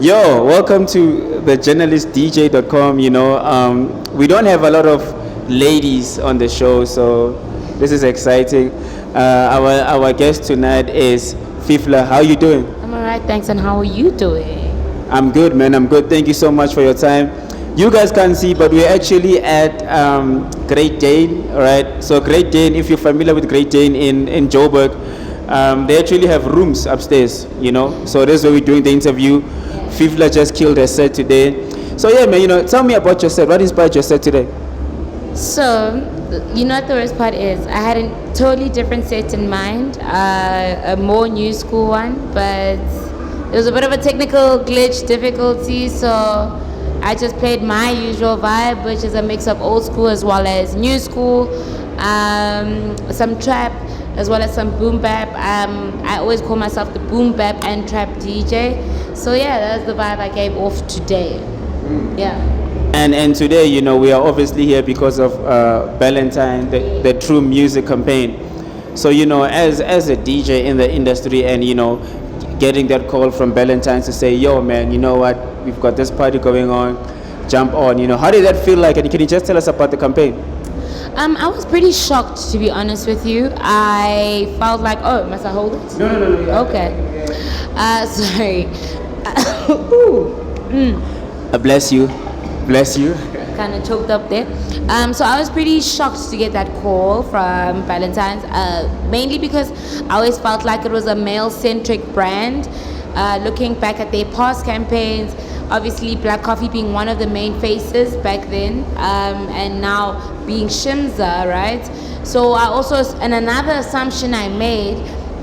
Yo, welcome to the journalistdj.com. We don't have a lot of ladies on the show, so this is exciting. Our guest tonight is Fiflaaa. How you doing? I'm alright, thanks. And how are you doing? I'm good, man. I'm good. Thank you so much for your time. You guys can't see, but we're actually at Great Dane, all right? So Great Dane, if you're familiar with Great Dane in Joburg, they actually have rooms upstairs, So this is where we're doing the interview. Fiflaaa just killed her set today. So yeah, man, tell me about your set. What inspired your set today? So, what the worst part is? I had a totally different set in mind, a more new school one, but there was a bit of a technical glitch difficulty, so I just played my usual vibe, which is a mix of old school as well as new school, some trap, as well as some boom bap. I always call myself the boom bap and trap DJ. So yeah, that's the vibe I gave off today. Yeah. And today, we are obviously here because of Valentines, the True Music campaign. So, as a DJ in the industry and, getting that call from Valentines to say, yo, man, you know what, we've got this party going on, jump on, how did that feel like? And can you just tell us about the campaign? I was pretty shocked, to be honest with you. I felt like, oh, must I hold it? No. Yeah. Okay. Sorry. Bless you. Kind of choked up there. So I was pretty shocked to get that call from Valentines, mainly because I always felt like it was a male-centric brand. Looking back at their past campaigns, obviously Black Coffee being one of the main faces back then, and now being Shimza, right? So I also, and another assumption I made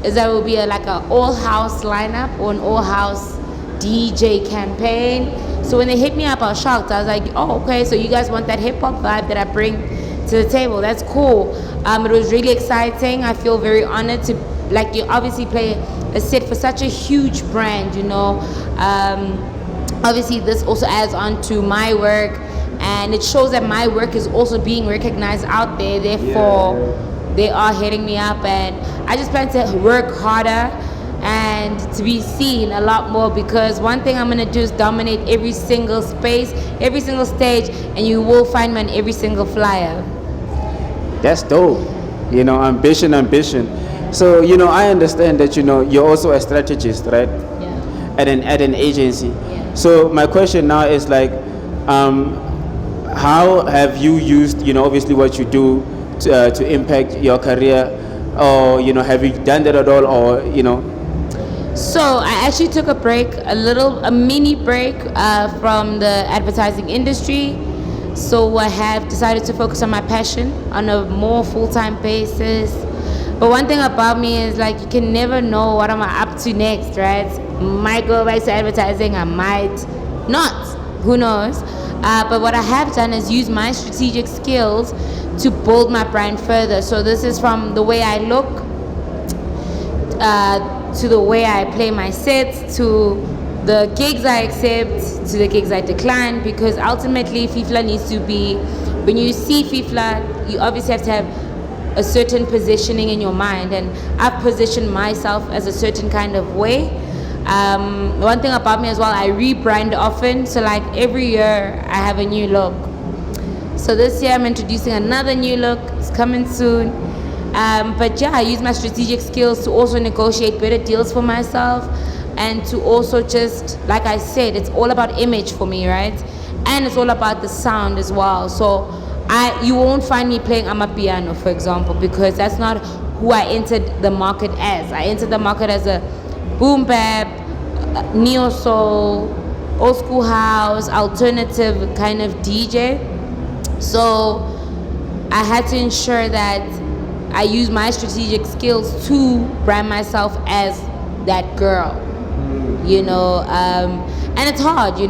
is that it will be like an all-house lineup or an all-house DJ campaign. So when they hit me up, I was shocked. I was like, oh, okay, so you guys want that hip-hop vibe that I bring to the table. That's cool. It was really exciting. I feel very honored to, you obviously play a set for such a huge brand, Obviously, this also adds on to my work, and it shows that my work is also being recognized out there. Therefore, they are hitting me up, and I just plan to work harder and to be seen a lot more, because one thing I'm going to do is dominate every single space, every single stage, and you will find me on every single flyer. That's dope. Ambition. So, I understand that, you're also a strategist, right? Yeah. At an agency. Yeah. So my question now is how have you used, obviously what you do to impact your career, or, have you done that at all, or, So I actually took a mini break from the advertising industry. So I have decided to focus on my passion on a more full-time basis. But one thing about me is you can never know what I'm up to next, right? Might go back to advertising, I might not, who knows? But what I have done is use my strategic skills to build my brand further. So this is from the way I look, to the way I play my sets, to the gigs I accept, to the gigs I decline, because ultimately Fiflaaa needs to be, when you see Fiflaaa, you obviously have to have a certain positioning in your mind, and I've positioned myself as a certain kind of way. One thing about me as well, I rebrand often, so every year I have a new look. So this year I'm introducing another new look, it's coming soon. But yeah, I use my strategic skills to also negotiate better deals for myself, and to also just, like I said, it's all about image for me, right? And it's all about the sound as well. So you won't find me playing amapiano, for example, because that's not who I entered the market as. I entered the market as a boom bap, neo soul, old school house, alternative kind of DJ. So I had to ensure that I use my strategic skills to brand myself as that girl, and it's hard,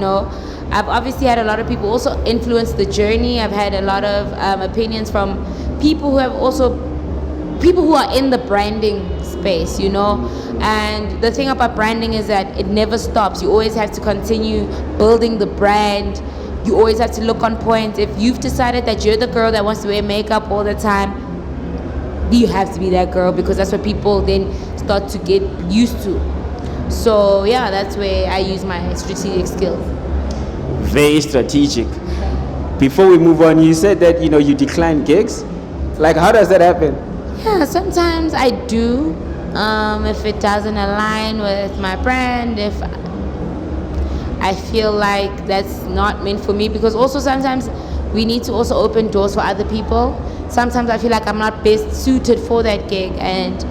I've obviously had a lot of people also influence the journey. I've had a lot of opinions from people who are in the branding space, and the thing about branding is that it never stops. You always have to continue building the brand. You always have to look on point. If you've decided that you're the girl that wants to wear makeup all the time, you have to be that girl, because that's what people then start to get used to. So yeah, that's where I use my strategic skills. Very strategic. Before we move on, you said that you decline gigs. Like, how does that happen? Yeah, sometimes I do. If it doesn't align with my brand, if I feel like that's not meant for me, because also sometimes we need to also open doors for other people. Sometimes I feel like I'm not best suited for that gig, and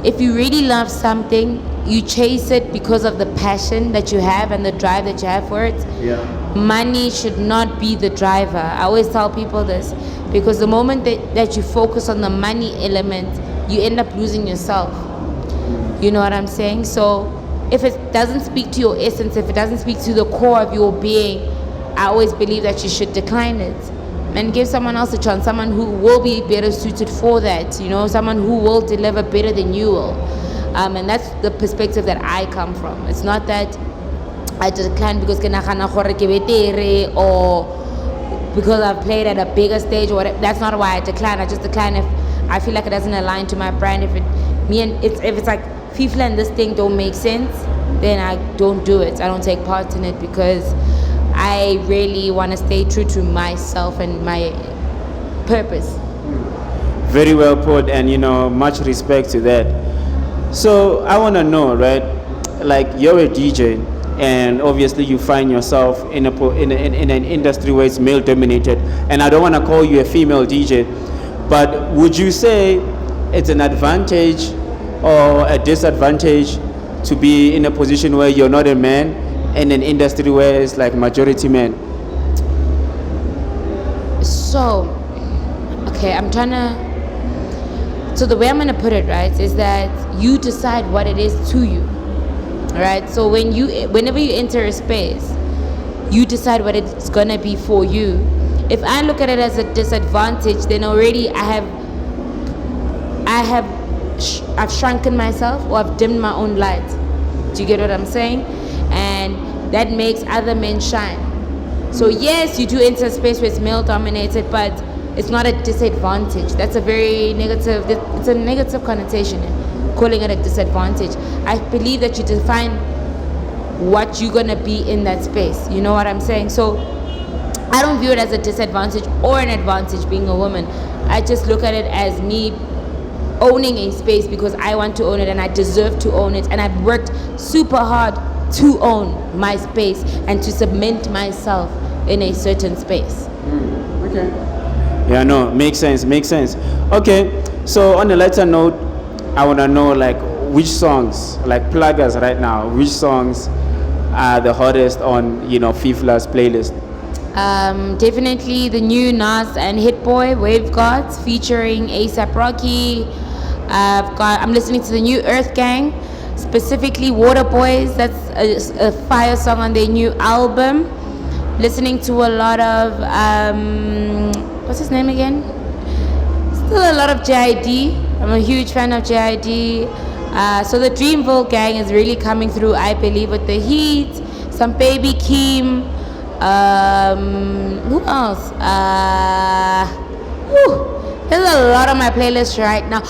if you really love something, you chase it because of the passion that you have and the drive that you have for it. Yeah. Money should not be the driver. I always tell people this, because the moment that you focus on the money element, you end up losing yourself. You know what I'm saying? So if it doesn't speak to your essence, if it doesn't speak to the core of your being, I always believe that you should decline it and give someone else a chance, someone who will be better suited for that, someone who will deliver better than you will. And that's the perspective that I come from. It's not that I decline because ke nagana gore ke betere or because I've played at a bigger stage or whatever. That's not why I decline. I just decline if I feel like it doesn't align to my brand. If it's like Fiflaaa and this thing don't make sense, then I don't do it. I don't take part in it because I really want to stay true to myself and my purpose. Very well put, and much respect to that. So I want to know, right? Like, you're a DJ, and obviously you find yourself in an industry where it's male dominated, and I don't want to call you a female DJ, but would you say it's an advantage or a disadvantage to be in a position where you're not a man in an industry where it's like majority men? So, okay, so the way I'm going to put it, right, is that you decide what it is to you, right? So whenever you enter a space, you decide what it's going to be for you. If I look at it as a disadvantage, then already I've shrunken myself, or I've dimmed my own light. Do you get what I'm saying? And that makes other men shine. So yes, you do enter a space where it's male dominated, but it's not a disadvantage. That's a very negative, it's a negative connotation, calling it a disadvantage. I believe that you define what you're gonna be in that space. You know what I'm saying? So I don't view it as a disadvantage or an advantage being a woman. I just look at it as me owning a space because I want to own it and I deserve to own it, and I've worked super hard to own my space and to cement myself in a certain space. Okay. Yeah, no, makes sense. Okay, so on a lighter note, I want to know, like, which songs, like pluggers right now, which songs are the hottest on Fiflaa's playlist? Definitely the new Nas and Hit Boy Wave Gods featuring ASAP Rocky. I'm listening to the new Earth Gang, specifically Water Boys. That's a fire song on their new album. Listening to a lot of what's his name again? Still a lot of JID. I'm a huge fan of JID. So the Dreamville gang is really coming through, I believe, with the heat. Some Baby Keem. Who else? There's a lot on my playlist right now.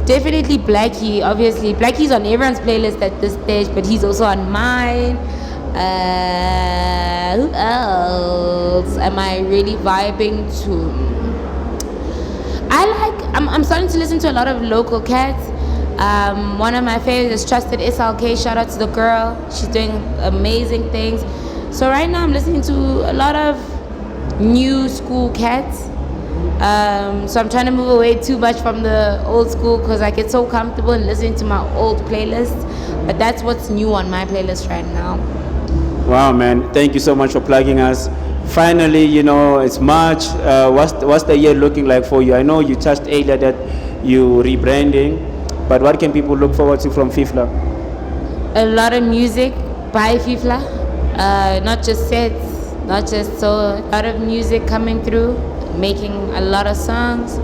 Definitely Blackie. Obviously, Blackie's on everyone's playlist at this stage, but he's also on mine. Who else am I really vibing to? I'm starting to listen to a lot of local cats. One of my favorites is Trusted SLK. Shout out to the girl. She's doing amazing things. So right now I'm listening to a lot of new school cats. So I'm trying to move away too much from the old school because I get so comfortable in listening to my old playlist. But that's what's new on my playlist right now. Wow, man. Thank you so much for plugging us. Finally, it's March. What's the year looking like for you? I know you touched earlier that you rebranding, but what can people look forward to from Fiflaaa? A lot of music by Fiflaaa. Not just sets, not just so. A lot of music coming through, making a lot of songs.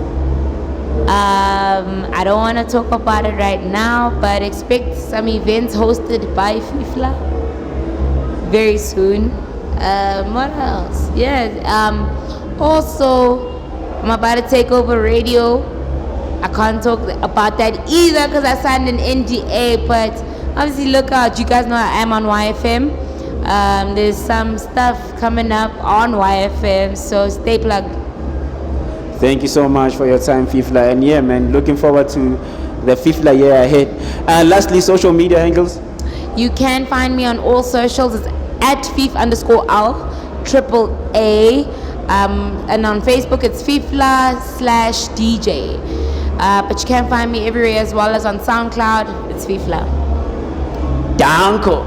I don't want to talk about it right now, but expect some events hosted by Fiflaaa very soon. What else? Also, I'm about to take over radio. I can't talk about that either because I signed an NDA, but obviously look out. You guys know I am on YFM. There's some stuff coming up on YFM, so stay plugged. Thank you so much for your time, Fiflaaa. And yeah, man, looking forward to the Fiflaaa year ahead. And lastly, social media handles. You can find me on all socials. It's at Fif_L_AAA. And on Facebook, it's Fiflaaa/DJ. But you can find me everywhere as well as on SoundCloud. It's Fiflaaa. Danko.